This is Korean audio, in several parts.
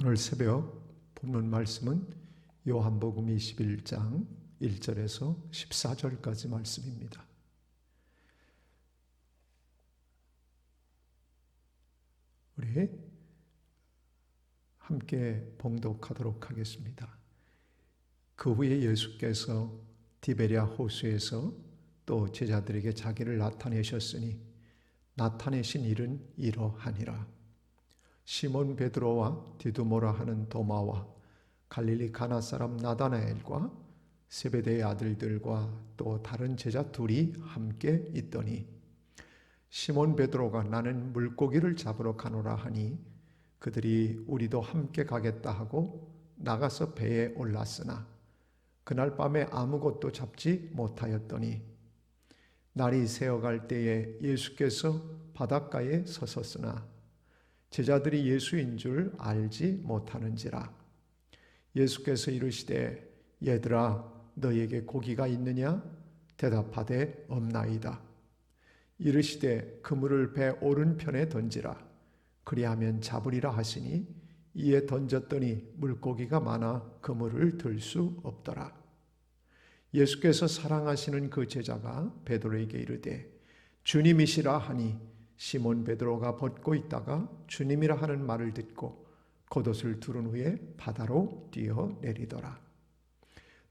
오늘 새벽 본문 말씀은 요한복음 21장 1절에서 14절까지 말씀입니다. 우리 함께 봉독하도록 하겠습니다. 그 후에 예수께서 디베랴 호수에서 또 제자들에게 자기를 나타내셨으니 나타내신 일은 이러하니라. 시몬 베드로와 디두모라 하는 도마와 갈릴리 가나 사람 나다나엘과 세베대의 아들들과 또 다른 제자 둘이 함께 있더니 시몬 베드로가 나는 물고기를 잡으러 가노라 하니 그들이 우리도 함께 가겠다 하고 나가서 배에 올랐으나 그날 밤에 아무것도 잡지 못하였더니 날이 새어갈 때에 예수께서 바닷가에 서섰으나 제자들이 예수인 줄 알지 못하는지라. 예수께서 이르시되 얘들아 너희에게 고기가 있느냐? 대답하되 없나이다. 이르시되 그물을 배 오른편에 던지라. 그리하면 잡으리라 하시니 이에 던졌더니 물고기가 많아 그물을 들 수 없더라. 예수께서 사랑하시는 그 제자가 베드로에게 이르되 주님이시라 하니 시몬 베드로가 벗고 있다가 주님이라 하는 말을 듣고 겉옷을 두른 후에 바다로 뛰어내리더라.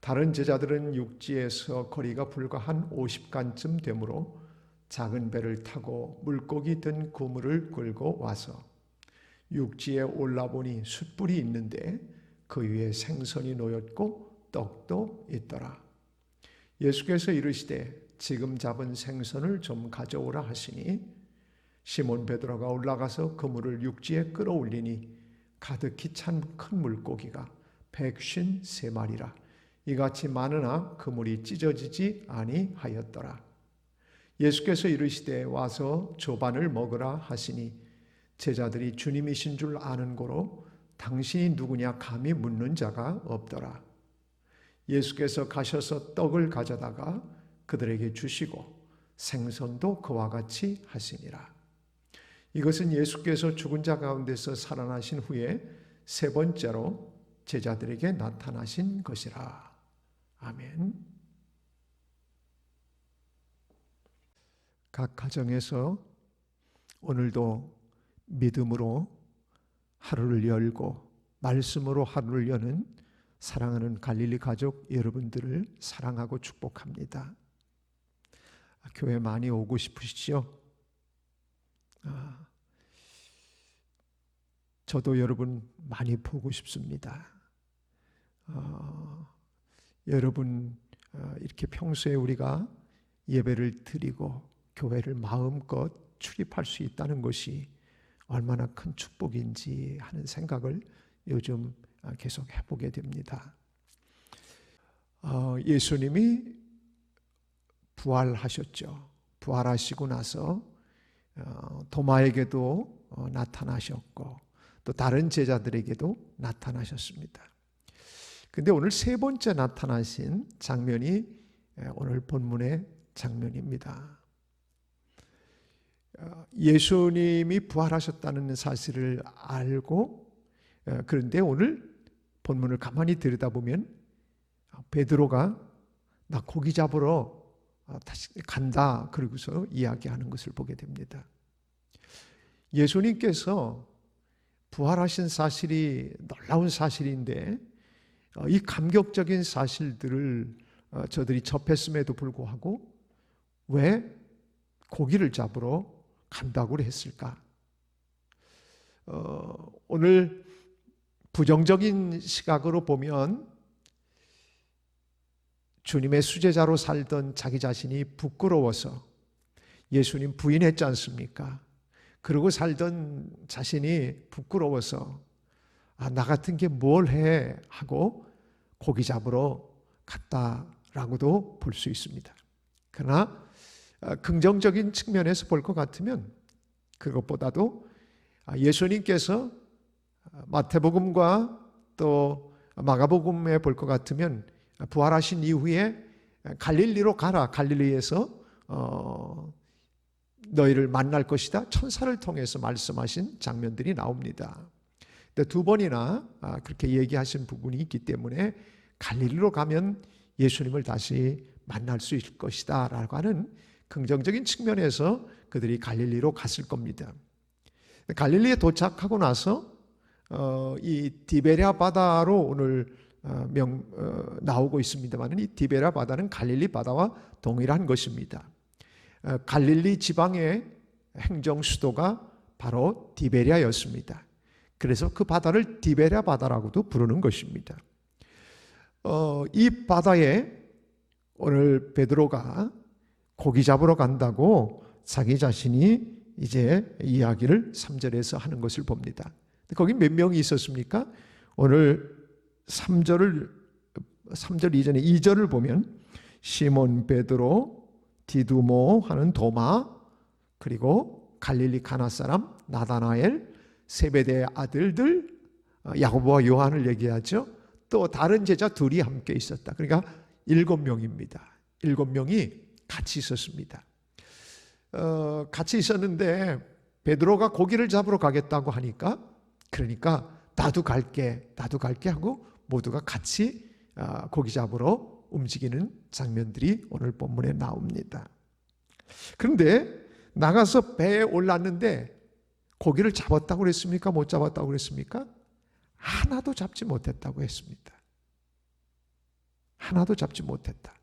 다른 제자들은 육지에서 거리가 불과 한 50간쯤 되므로 작은 배를 타고 물고기 든 그물을 끌고 와서 육지에 올라보니 숯불이 있는데 그 위에 생선이 놓였고 떡도 있더라. 예수께서 이르시되 지금 잡은 생선을 좀 가져오라 하시니 시몬 베드로가 올라가서 그물을 육지에 끌어올리니 가득히 찬 큰 물고기가 153마리라. 이같이 많으나 그물이 찢어지지 아니하였더라. 예수께서 이르시되 와서 조반을 먹으라 하시니 제자들이 주님이신 줄 아는 고로 당신이 누구냐 감히 묻는 자가 없더라. 예수께서 가셔서 떡을 가져다가 그들에게 주시고 생선도 그와 같이 하시니라. 이것은 예수께서 죽은 자 가운데서 살아나신 후에 세 번째로 제자들에게 나타나신 것이라. 아멘. 각 가정에서 오늘도 믿음으로 하루를 열고 말씀으로 하루를 여는 사랑하는 갈릴리 가족 여러분들을 사랑하고 축복합니다. 교회 많이 오고 싶으시죠? 저도 여러분 많이 보고 싶습니다. 여러분 이렇게 평소에 우리가 예배를 드리고 교회를 마음껏 출입할 수 있다는 것이 얼마나 큰 축복인지 하는 생각을 요즘 계속 해보게 됩니다. 예수님이 부활하셨죠. 부활하시고 나서 도마에게도 나타나셨고 또 다른 제자들에게도 나타나셨습니다. 근데 오늘 세 번째 나타나신 장면이 오늘 본문의 장면입니다. 예수님이 부활하셨다는 사실을 알고 그런데 오늘 본문을 가만히 들여다보면 베드로가 나 고기 잡으러 다시 간다 그러고서 이야기하는 것을 보게 됩니다. 예수님께서 부활하신 사실이 놀라운 사실인데 이 감격적인 사실들을 저들이 접했음에도 불구하고 왜 고기를 잡으러 간다고 했을까? 오늘 부정적인 시각으로 보면 주님의 수제자로 살던 자기 자신이 부끄러워서 예수님 부인했지 않습니까? 그러고 살던 자신이 부끄러워서 나 같은 게 뭘 해 하고 고기 잡으러 갔다라고도 볼 수 있습니다. 그러나 긍정적인 측면에서 볼 것 같으면 그것보다도 예수님께서 마태복음과 또 마가복음에 볼 것 같으면 부활하신 이후에 갈릴리로 가라. 갈릴리에서 너희를 만날 것이다. 천사를 통해서 말씀하신 장면들이 나옵니다. 근데 두 번이나 그렇게 얘기하신 부분이 있기 때문에 갈릴리로 가면 예수님을 다시 만날 수 있을 것이다 라고 하는 긍정적인 측면에서 그들이 갈릴리로 갔을 겁니다. 갈릴리에 도착하고 나서 이 디베랴 바다로 오늘 나오고 있습니다만, 이 디베랴 바다는 갈릴리 바다와 동일한 것입니다. 갈릴리 지방의 행정 수도가 바로 디베랴였습니다. 그래서 그 바다를 디베랴 바다라고도 부르는 것입니다. 이 바다에 오늘 베드로가 고기 잡으러 간다고 자기 자신이 이제 이야기를 3절에서 하는 것을 봅니다. 거기 몇 명이 있었습니까? 오늘 3절 이전에 2절을 보면 시몬 베드로, 디두모 하는 도마, 그리고 갈릴리 가나 사람 나다나엘, 세베대의 아들들 야고보와 요한을 얘기하죠. 또 다른 제자 둘이 함께 있었다. 그러니까 7명입니다. 7명이 같이 있었습니다. 같이 있었는데 베드로가 고기를 잡으러 가겠다고 하니까, 그러니까 나도 갈게 하고 모두가 같이 고기 잡으러 움직이는 장면들이 오늘 본문에 나옵니다. 그런데 나가서 배에 올랐는데 고기를 잡았다고 그랬습니까? 못 잡았다고 그랬습니까? 하나도 잡지 못했다고 했습니다. 하나도 잡지 못했다.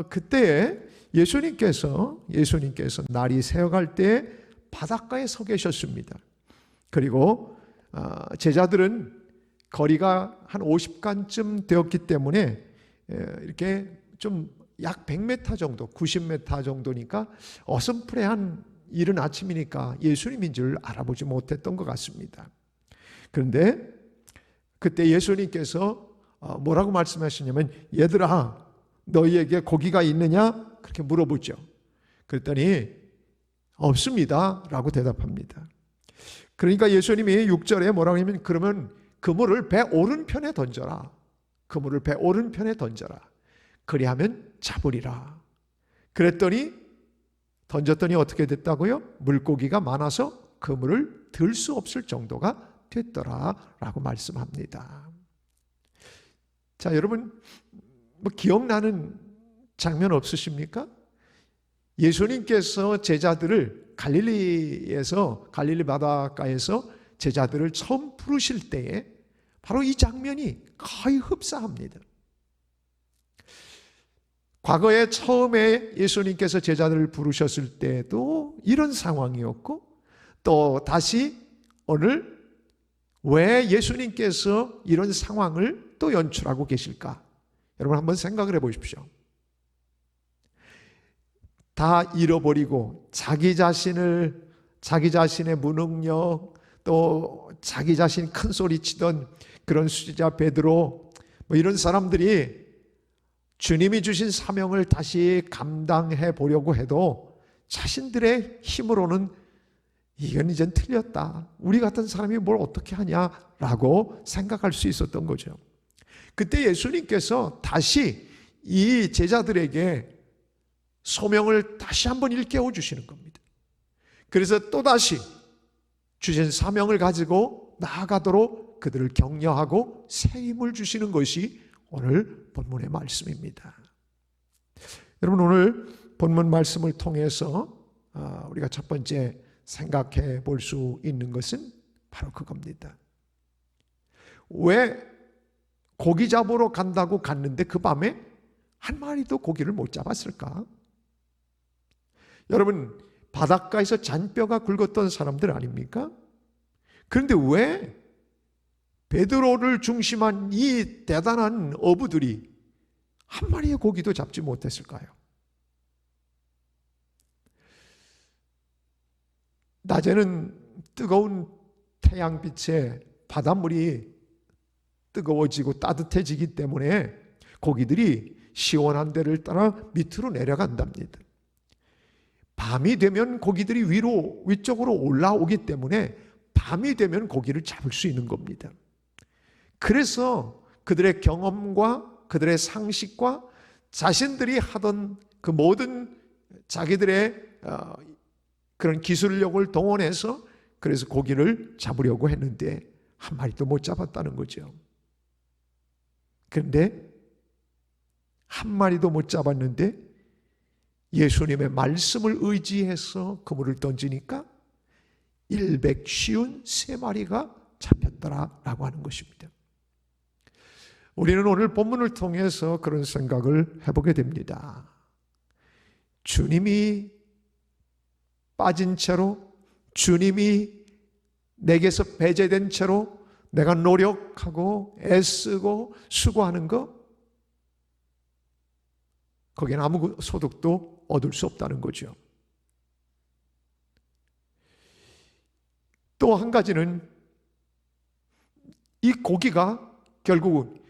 그때 예수님께서 날이 새어갈 때 바닷가에 서 계셨습니다. 그리고 제자들은 거리가 한 50간쯤 되었기 때문에 이렇게 좀 약 100m 정도, 90m 정도니까 어슴푸레한 이른 아침이니까 예수님인 줄 알아보지 못했던 것 같습니다. 그런데 그때 예수님께서 뭐라고 말씀하시냐면, 얘들아 너희에게 고기가 있느냐? 그렇게 물어보죠. 그랬더니 없습니다 라고 대답합니다. 그러니까 예수님이 6절에 뭐라고 하냐면, 그러면 그물을 배 오른편에 던져라. 그물을 배 오른편에 던져라. 그리하면 잡으리라. 그랬더니 던졌더니 어떻게 됐다고요? 물고기가 많아서 그물을 들 수 없을 정도가 됐더라 라고 말씀합니다. 자, 여러분 뭐 기억나는 장면 없으십니까? 예수님께서 제자들을 갈릴리 바닷가에서 제자들을 처음 부르실 때에 바로 이 장면이 거의 흡사합니다. 과거에 처음에 예수님께서 제자들을 부르셨을 때도 이런 상황이었고, 또 다시 오늘 왜 예수님께서 이런 상황을 또 연출하고 계실까? 여러분 한번 생각을 해보십시오. 다 잃어버리고 자기 자신의 무능력, 또 자기 자신 큰 소리 치던 그런 수제자 베드로, 뭐 이런 사람들이 주님이 주신 사명을 다시 감당해 보려고 해도 자신들의 힘으로는 이건 이젠 틀렸다, 우리 같은 사람이 뭘 어떻게 하냐라고 생각할 수 있었던 거죠. 그때 예수님께서 다시 이 제자들에게 소명을 다시 한번 일깨워 주시는 겁니다. 그래서 또다시 주신 사명을 가지고 나아가도록 그들을 격려하고 새 힘을 주시는 것이 오늘 본문의 말씀입니다. 여러분, 오늘 본문 말씀을 통해서 우리가 첫 번째 생각해 볼 수 있는 것은 바로 그겁니다. 왜 고기 잡으러 간다고 갔는데 그 밤에 한 마리도 고기를 못 잡았을까? 여러분, 바닷가에서 잔뼈가 굵었던 사람들 아닙니까? 그런데 왜 베드로를 중심한 이 대단한 어부들이 한 마리의 고기도 잡지 못했을까요? 낮에는 뜨거운 태양빛에 바닷물이 뜨거워지고 따뜻해지기 때문에 고기들이 시원한 데를 따라 밑으로 내려간답니다. 밤이 되면 고기들이 위쪽으로 올라오기 때문에 밤이 되면 고기를 잡을 수 있는 겁니다. 그래서 그들의 경험과 그들의 상식과 자신들이 하던 그 모든 자기들의 그런 기술력을 동원해서 그래서 고기를 잡으려고 했는데 한 마리도 못 잡았다는 거죠. 그런데 한 마리도 못 잡았는데 예수님의 말씀을 의지해서 그물을 던지니까 153마리가 잡혔더라라고 하는 것입니다. 우리는 오늘 본문을 통해서 그런 생각을 해보게 됩니다. 주님이 빠진 채로, 주님이 내게서 배제된 채로 내가 노력하고 애쓰고 수고하는 거, 거기는 아무 소득도 얻을 수 없다는 거죠. 또 한 가지는 이 고기가 결국은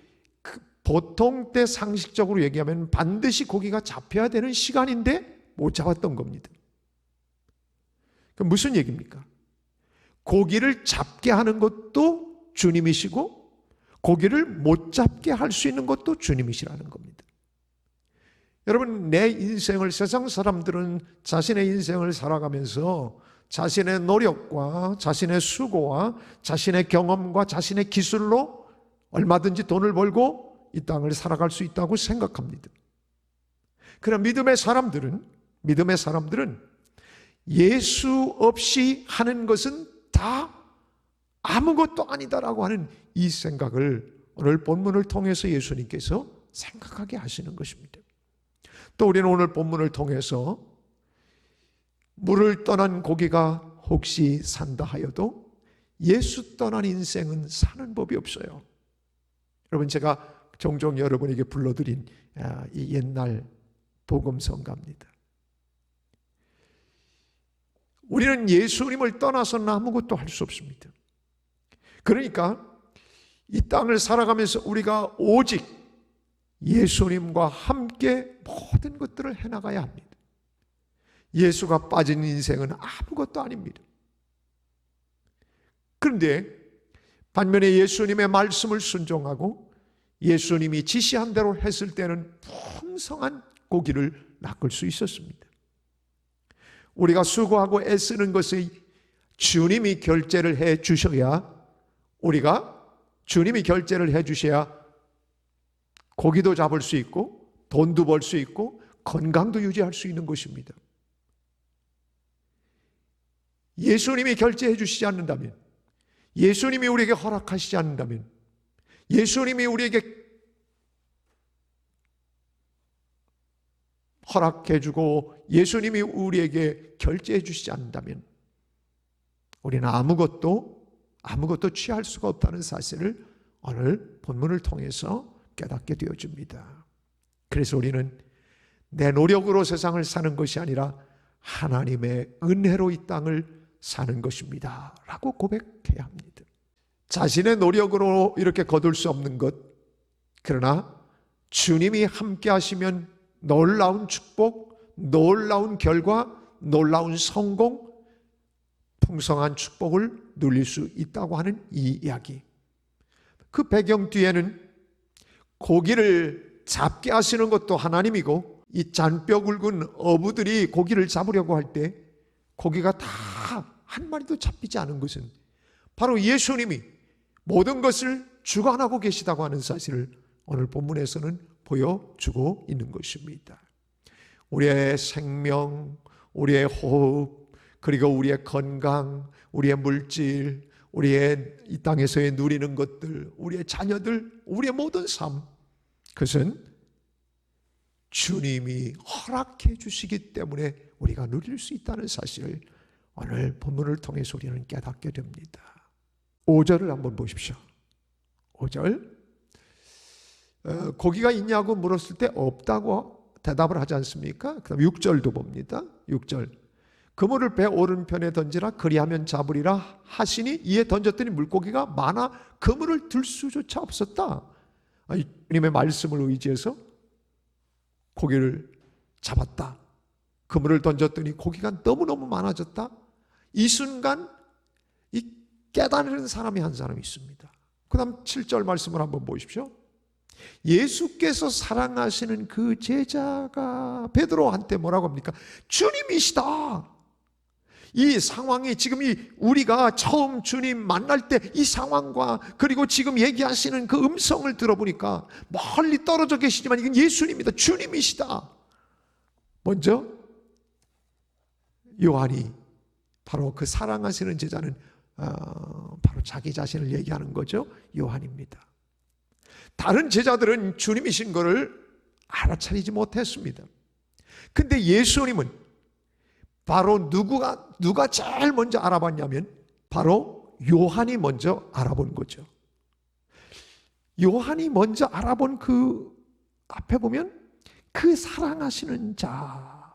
보통 때 상식적으로 얘기하면 반드시 고기가 잡혀야 되는 시간인데 못 잡았던 겁니다. 그럼 무슨 얘기입니까? 고기를 잡게 하는 것도 주님이시고 고기를 못 잡게 할 수 있는 것도 주님이시라는 겁니다. 여러분, 내 인생을, 세상 사람들은 자신의 인생을 살아가면서 자신의 노력과 자신의 수고와 자신의 경험과 자신의 기술로 얼마든지 돈을 벌고 이 땅을 살아갈 수 있다고 생각합니다. 그러나 믿음의 사람들은 예수 없이 하는 것은 다 아무것도 아니다라고 하는 이 생각을 오늘 본문을 통해서 예수님께서 생각하게 하시는 것입니다. 또 우리는 오늘 본문을 통해서 물을 떠난 고기가 혹시 산다 하여도 예수 떠난 인생은 사는 법이 없어요. 여러분, 제가 종종 여러분에게 불러드린 이 옛날 복음성가입니다. 우리는 예수님을 떠나서는 아무것도 할 수 없습니다. 그러니까 이 땅을 살아가면서 우리가 오직 예수님과 함께 모든 것들을 해나가야 합니다. 예수가 빠진 인생은 아무것도 아닙니다. 그런데 반면에 예수님의 말씀을 순종하고 예수님이 지시한 대로 했을 때는 풍성한 고기를 낚을 수 있었습니다. 우리가 수고하고 애쓰는 것을 주님이 결제를 해 주셔야, 주님이 결제를 해 주셔야 고기도 잡을 수 있고 돈도 벌 수 있고 건강도 유지할 수 있는 것입니다. 예수님이 결제해 주시지 않는다면, 예수님이 우리에게 허락하시지 않는다면, 예수님이 우리에게 허락해 주고 예수님이 우리에게 결제해 주시지 않는다면 우리는 아무것도 취할 수가 없다는 사실을 오늘 본문을 통해서 깨닫게 되어집니다. 그래서 우리는 내 노력으로 세상을 사는 것이 아니라 하나님의 은혜로 이 땅을 사는 것입니다 라고 고백해야 합니다. 자신의 노력으로 이렇게 거둘 수 없는 것, 그러나 주님이 함께 하시면 놀라운 축복, 놀라운 결과, 놀라운 성공, 풍성한 축복을 누릴 수 있다고 하는 이 이야기. 그 배경 뒤에는 고기를 잡게 하시는 것도 하나님이고, 이 잔뼈 굵은 어부들이 고기를 잡으려고 할 때 고기가 다 한 마리도 잡히지 않은 것은 바로 예수님이 모든 것을 주관하고 계시다고 하는 사실을 오늘 본문에서는 보여주고 있는 것입니다. 우리의 생명, 우리의 호흡, 그리고 우리의 건강, 우리의 물질, 우리의 이 땅에서의 누리는 것들, 우리의 자녀들, 우리의 모든 삶, 그것은 주님이 허락해 주시기 때문에 우리가 누릴 수 있다는 사실을 오늘 본문을 통해서 우리는 깨닫게 됩니다. 5절을 한번 보십시오. 5절, 고기가 있냐고 물었을 때 없다고 대답을 하지 않습니까? 그 다음 6절도 봅니다. 6절, 그물을 배 오른편에 던지라 그리하면 잡으리라 하시니 이에 던졌더니 물고기가 많아 그물을 들 수조차 없었다. 주님의 말씀을 의지해서 고기를 잡았다. 그물을 던졌더니 고기가 너무너무 많아졌다. 이 순간 이 깨달은 사람이 한 사람이 있습니다. 그 다음 7절 말씀을 한번 보십시오. 예수께서 사랑하시는 그 제자가 베드로한테 뭐라고 합니까? 주님이시다. 이 상황이 지금 우리가 처음 주님 만날 때 이 상황과 그리고 지금 얘기하시는 그 음성을 들어보니까 멀리 떨어져 계시지만 이건 예수님이다, 주님이시다. 먼저 요한이, 바로 그 사랑하시는 제자는 바로 자기 자신을 얘기하는 거죠. 요한입니다. 다른 제자들은 주님이신 것을 알아차리지 못했습니다. 근데 예수님은 바로 누가 제일 먼저 알아봤냐면 바로 요한이 먼저 알아본 거죠. 요한이 먼저 알아본 그 앞에 보면 그 사랑하시는 자,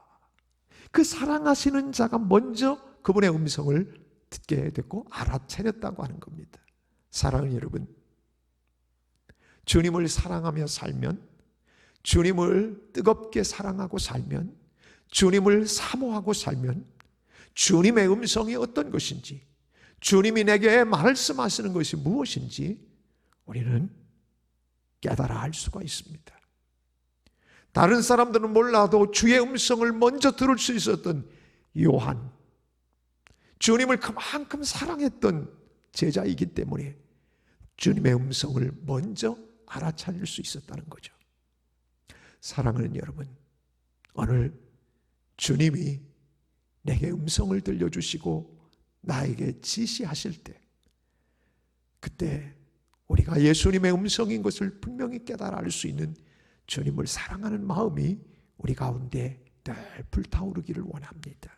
그 사랑하시는 자가 먼저 그분의 음성을 듣게 됐고 알아차렸다고 하는 겁니다. 사랑하는 여러분, 주님을 사랑하며 살면, 주님을 뜨겁게 사랑하고 살면, 주님을 사모하고 살면 주님의 음성이 어떤 것인지, 주님이 내게 말씀하시는 것이 무엇인지 우리는 깨달아 알 수가 있습니다. 다른 사람들은 몰라도 주의 음성을 먼저 들을 수 있었던 요한, 주님을 그만큼 사랑했던 제자이기 때문에 주님의 음성을 먼저 알아차릴 수 있었다는 거죠. 사랑하는 여러분, 오늘 주님이 내게 음성을 들려주시고 나에게 지시하실 때, 그때 우리가 예수님의 음성인 것을 분명히 깨달아 알 수 있는 주님을 사랑하는 마음이 우리 가운데 늘 불타오르기를 원합니다.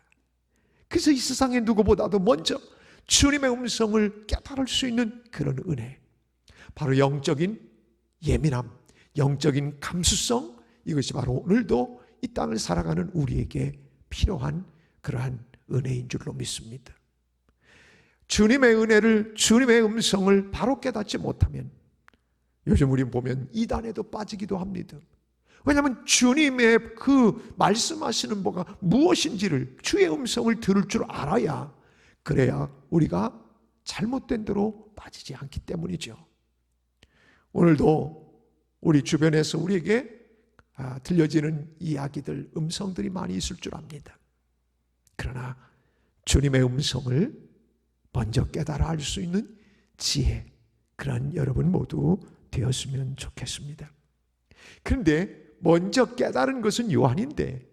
그래서 이 세상에 누구보다도 먼저 주님의 음성을 깨달을 수 있는 그런 은혜, 바로 영적인 예민함, 영적인 감수성, 이것이 바로 오늘도 이 땅을 살아가는 우리에게 필요한 그러한 은혜인 줄로 믿습니다. 주님의 은혜를, 주님의 음성을 바로 깨닫지 못하면 요즘 우리 보면 이단에도 빠지기도 합니다. 왜냐하면 주님의 그 말씀하시는 뭐가 무엇인지를, 주의 음성을 들을 줄 알아야, 그래야 우리가 잘못된 대로 빠지지 않기 때문이죠. 오늘도 우리 주변에서 우리에게 들려지는 이야기들, 음성들이 많이 있을 줄 압니다. 그러나 주님의 음성을 먼저 깨달아 알 수 있는 지혜, 그런 여러분 모두 되었으면 좋겠습니다. 그런데 먼저 깨달은 것은 요한인데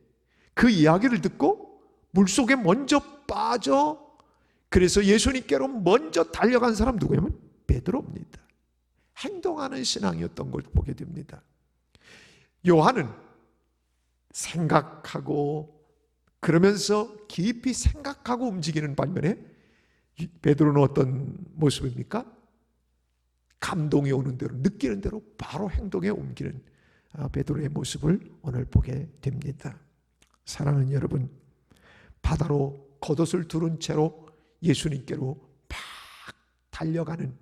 그 이야기를 듣고 물속에 먼저 빠져, 그래서 예수님께로 먼저 달려간 사람 누구냐면 베드로입니다. 행동하는 신앙이었던 걸 보게 됩니다. 요한은 생각하고, 그러면서 깊이 생각하고 움직이는 반면에 베드로는 어떤 모습입니까? 감동이 오는 대로, 느끼는 대로 바로 행동에 옮기는 베드로의 모습을 오늘 보게 됩니다. 사랑하는 여러분, 바다로 겉옷을 두른 채로 예수님께로 막 달려가는,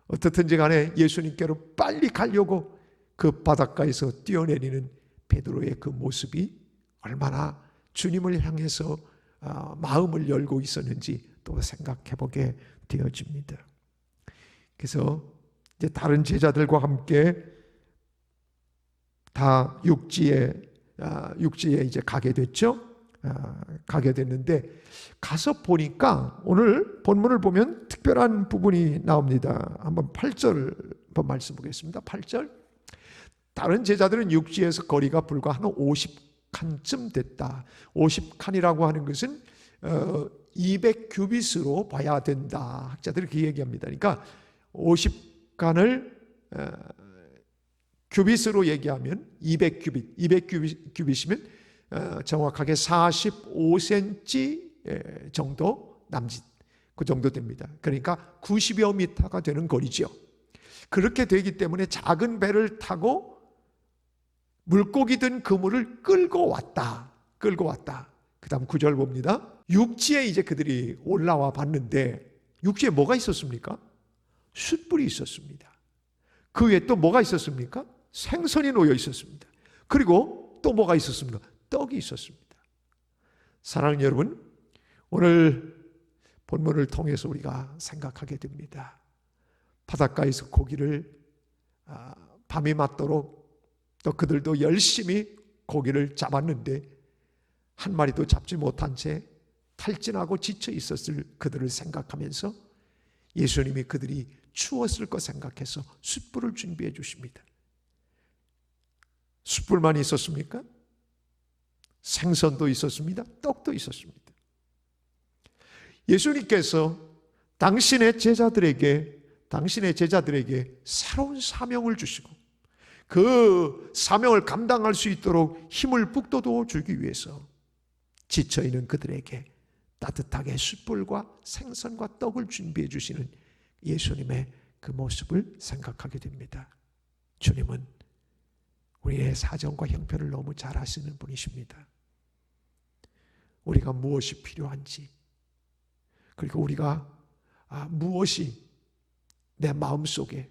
어떻든지 간에 예수님께로 빨리 가려고 그 바닷가에서 뛰어내리는 베드로의 그 모습이 얼마나 주님을 향해서 마음을 열고 있었는지 또 생각해 보게 되어집니다. 그래서 이제 다른 제자들과 함께 다 육지에 이제 가게 됐죠. 가게 됐는데, 가서 보니까 오늘 본문을 보면 특별한 부분이 나옵니다. 한번 8절 한번 말씀 보겠습니다. 8절. 다른 제자들은 육지에서 거리가 불과 한 50칸쯤 됐다. 50칸이라고 하는 것은 200규빗으로 봐야 된다. 학자들이 그렇게 얘기합니다. 그러니까 50칸을 규빗으로 얘기하면 200규빗, 200규빗이면 정확하게 45cm 정도 남짓, 그 정도 됩니다. 그러니까 90여 미터가 되는 거리죠. 그렇게 되기 때문에 작은 배를 타고 물고기 든 그물을 끌고 왔다. 그 다음 9절 봅니다. 육지에 이제 그들이 올라와 봤는데, 육지에 뭐가 있었습니까? 숯불이 있었습니다. 그 위에 또 뭐가 있었습니까? 생선이 놓여 있었습니다. 그리고 또 뭐가 있었습니까? 떡이 있었습니다. 사랑하는 여러분, 오늘 본문을 통해서 우리가 생각하게 됩니다. 바닷가에서 고기를 밤이 맞도록 또 그들도 열심히 고기를 잡았는데 한 마리도 잡지 못한 채 탈진하고 지쳐 있었을 그들을 생각하면서 예수님이 그들이 추웠을 것 생각해서 숯불을 준비해 주십니다. 숯불만 있었습니까? 생선도 있었습니다. 떡도 있었습니다. 예수님께서 당신의 제자들에게 새로운 사명을 주시고 그 사명을 감당할 수 있도록 힘을 북돋워 주기 위해서 지쳐있는 그들에게 따뜻하게 숯불과 생선과 떡을 준비해 주시는 예수님의 그 모습을 생각하게 됩니다. 주님은 우리의 사정과 형편을 너무 잘 아시는 분이십니다. 우리가 무엇이 필요한지, 그리고 우리가 무엇이 내 마음속에,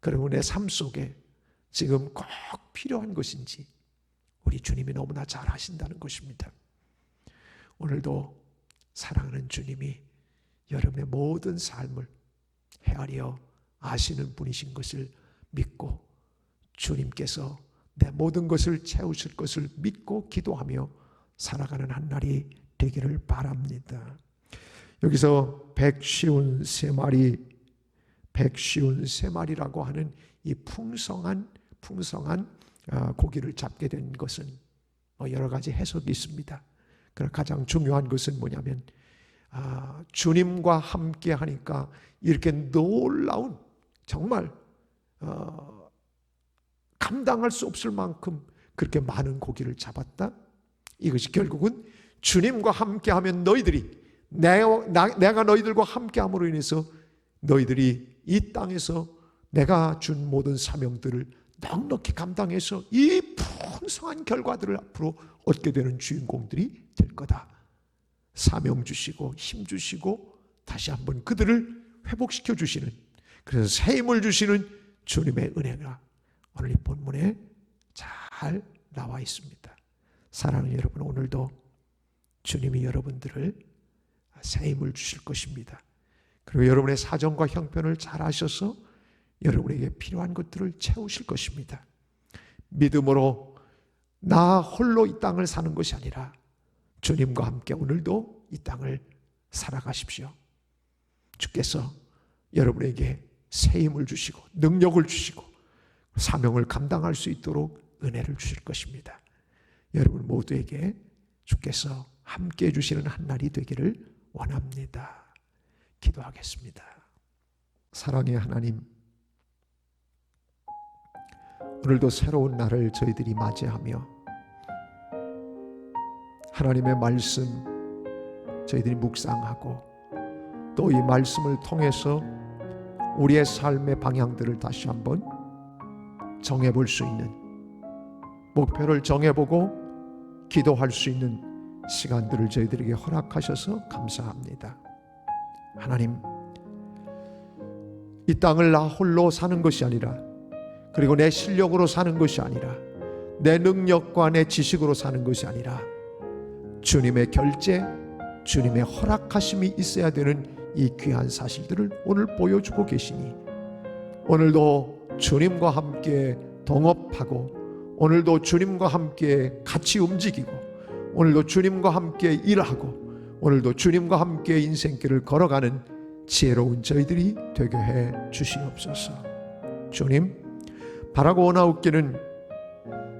그리고 내 삶 속에 지금 꼭 필요한 것인지 우리 주님이 너무나 잘 아신다는 것입니다. 오늘도 사랑하는 주님이 여러분의 모든 삶을 헤아려 아시는 분이신 것을 믿고 주님께서 내 모든 것을 채우실 것을 믿고 기도하며 살아가는 한 날이 되기를 바랍니다. 여기서 153마리라고 하는 이 풍성한 고기를 잡게 된 것은 여러 가지 해석이 있습니다. 그러나 가장 중요한 것은 뭐냐면 주님과 함께 하니까 이렇게 놀라운, 정말 감당할 수 없을 만큼 그렇게 많은 고기를 잡았다. 이것이 결국은 주님과 함께하면 너희들이 내가 너희들과 함께함으로 인해서 너희들이 이 땅에서 내가 준 모든 사명들을 넉넉히 감당해서 이 풍성한 결과들을 앞으로 얻게 되는 주인공들이 될 거다. 사명 주시고 힘 주시고 다시 한번 그들을 회복시켜 주시는, 그래서 새 힘을 주시는 주님의 은혜가 오늘 이 본문에 잘 나와 있습니다. 사랑하는 여러분, 오늘도 주님이 여러분들을 새 힘을 주실 것입니다. 그리고 여러분의 사정과 형편을 잘 아셔서 여러분에게 필요한 것들을 채우실 것입니다. 믿음으로 나 홀로 이 땅을 사는 것이 아니라 주님과 함께 오늘도 이 땅을 살아가십시오. 주께서 여러분에게 새 힘을 주시고 능력을 주시고 사명을 감당할 수 있도록 은혜를 주실 것입니다. 여러분 모두에게 주께서 함께 해주시는 한 날이 되기를 원합니다. 기도하겠습니다. 사랑의 하나님, 오늘도 새로운 날을 저희들이 맞이하며 하나님의 말씀 저희들이 묵상하고 또 이 말씀을 통해서 우리의 삶의 방향들을 다시 한번 정해볼 수 있는, 목표를 정해보고 기도할 수 있는 시간들을 저희들에게 허락하셔서 감사합니다. 하나님, 이 땅을 나 홀로 사는 것이 아니라, 그리고 내 실력으로 사는 것이 아니라, 내 능력과 내 지식으로 사는 것이 아니라 주님의 결제, 주님의 허락하심이 있어야 되는 이 귀한 사실들을 오늘 보여주고 계시니 오늘도 주님과 함께 동업하고, 오늘도 주님과 함께 같이 움직이고, 오늘도 주님과 함께 일하고, 오늘도 주님과 함께 인생길을 걸어가는 지혜로운 저희들이 되게 해 주시옵소서. 주님, 바라고 원하옵기는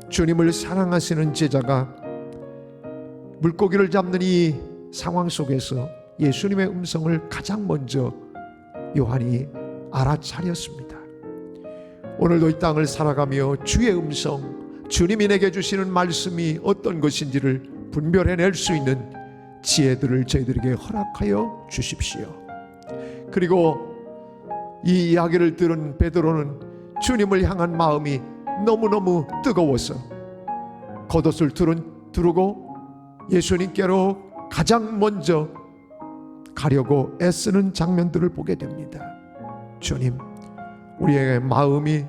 주님을 사랑하시는 제자가 물고기를 잡는 이 상황 속에서 예수님의 음성을 가장 먼저 요한이 알아차렸습니다. 오늘도 이 땅을 살아가며 주의 음성, 주님이 내게 주시는 말씀이 어떤 것인지를 분별해낼 수 있는 지혜들을 저희들에게 허락하여 주십시오. 그리고 이 이야기를 들은 베드로는 주님을 향한 마음이 너무너무 뜨거워서 겉옷을 두르고 예수님께로 가장 먼저 가려고 애쓰는 장면들을 보게 됩니다. 주님, 우리의 마음이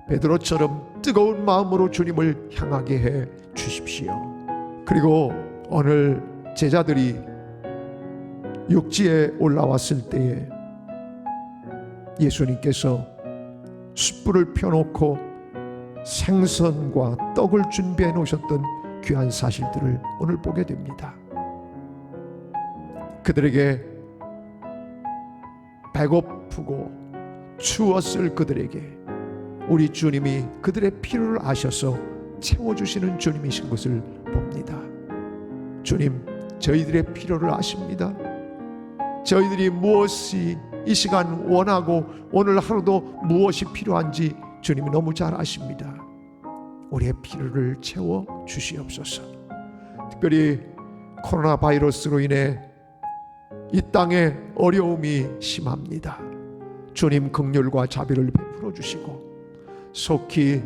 베드로처럼 뜨거운 마음으로 주님을 향하게 해 주십시오. 그리고 오늘 제자들이 육지에 올라왔을 때에 예수님께서 숯불을 펴놓고 생선과 떡을 준비해 놓으셨던 귀한 사실들을 오늘 보게 됩니다. 그들에게 배고프고 추웠을 그들에게 우리 주님이 그들의 필요를 아셔서 채워주시는 주님이신 것을 봅니다. 주님, 저희들의 필요를 아십니다. 저희들이 무엇이 이 시간 원하고 오늘 하루도 무엇이 필요한지 주님이 너무 잘 아십니다. 우리의 필요를 채워 주시옵소서. 특별히 코로나 바이러스로 인해 이 땅에 어려움이 심합니다. 주님 긍휼과 자비를 베풀어 주시고 속히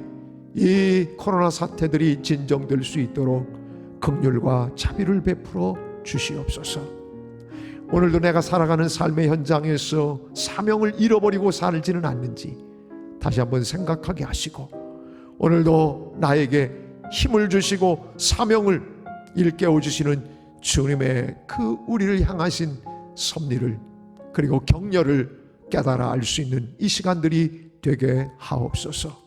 이 코로나 사태들이 진정될 수 있도록 긍휼과 자비를 베풀어 주시옵소서. 오늘도 내가 살아가는 삶의 현장에서 사명을 잃어버리고 살지는 않는지 다시 한번 생각하게 하시고, 오늘도 나에게 힘을 주시고 사명을 일깨워 주시는 주님의 그 우리를 향하신 섭리를 그리고 격려를 깨달아 알 수 있는 이 시간들이 되게 하옵소서.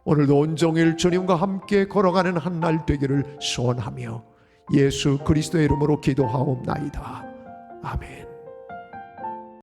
오늘도 온종일 주님과 함께 걸어가는 한 날 되기를 소원하며 예수 그리스도의 이름으로 기도하옵나이다. 아멘.